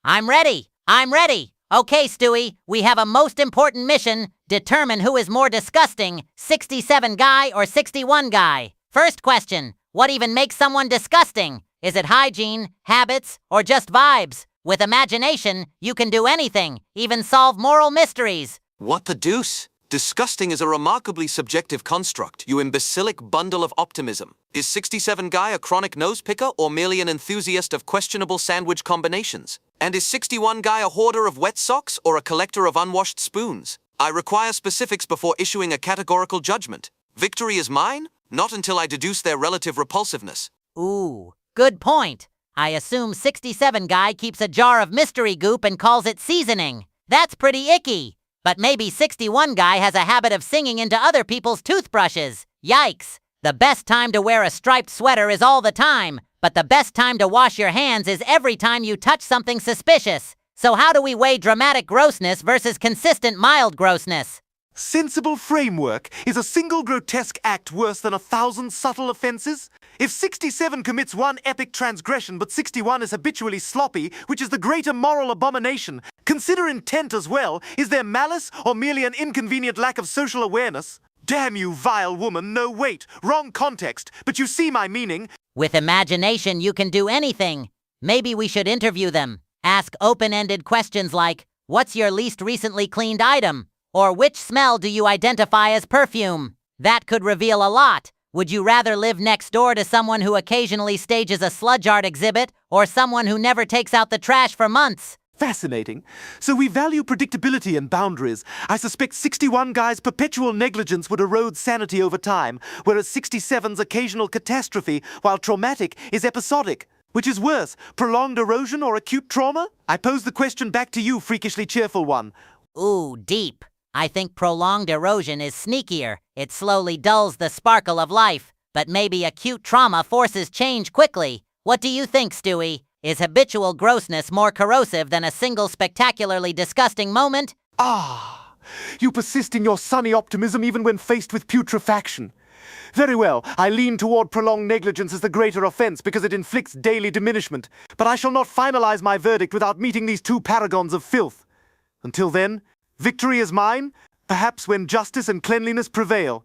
I'm ready. I'm ready. Okay, Stewie, we have a most important mission. Determine who is more disgusting, 67 guy or 61 guy. First question, what even makes someone disgusting? Is it hygiene, habits, or just vibes? With imagination, you can do anything, even solve moral mysteries. What the deuce? Disgusting is a remarkably subjective construct, you imbecilic bundle of optimism. Is 67 guy a chronic nose picker or merely an enthusiast of questionable sandwich combinations? And is 61 guy a hoarder of wet socks or a collector of unwashed spoons? I require specifics before issuing a categorical judgment. Victory is mine? Not until I deduce their relative repulsiveness. Ooh, good point. I assume 67 guy keeps a jar of mystery goop and calls it seasoning. That's pretty icky. But maybe 61 guy has a habit of singing into other people's toothbrushes. Yikes. The best time to wear a striped sweater is all the time, but the best time to wash your hands is every time you touch something suspicious. So how do we weigh dramatic grossness versus consistent mild grossness? Sensible framework. Is a single grotesque act worse than 1,000 subtle offenses? If 67 commits one epic transgression but 61 is habitually sloppy, which is the greater moral abomination, consider intent as well. Is there malice or merely an inconvenient lack of social awareness? Damn you, vile woman. No, wait. Wrong context. But you see my meaning. With imagination, you can do anything. Maybe we should interview them. Ask open-ended questions like, what's your least recently cleaned item? Or which smell do you identify as perfume? That could reveal a lot. Would you rather live next door to someone who occasionally stages a sludge art exhibit or someone who never takes out the trash for months? Fascinating. So we value predictability and boundaries. I suspect 61 guy's perpetual negligence would erode sanity over time, whereas 67's occasional catastrophe, while traumatic, is episodic. Which is worse, prolonged erosion or acute trauma? I pose the question back to you, freakishly cheerful one. Ooh, deep. I think prolonged erosion is sneakier. It slowly dulls the sparkle of life. But maybe acute trauma forces change quickly. What do you think, Stewie? Is habitual grossness more corrosive than a single spectacularly disgusting moment? Ah, you persist in your sunny optimism even when faced with putrefaction. Very well, I lean toward prolonged negligence as the greater offense because it inflicts daily diminishment. But I shall not finalize my verdict without meeting these two paragons of filth. Until then, victory is mine, perhaps when justice and cleanliness prevail.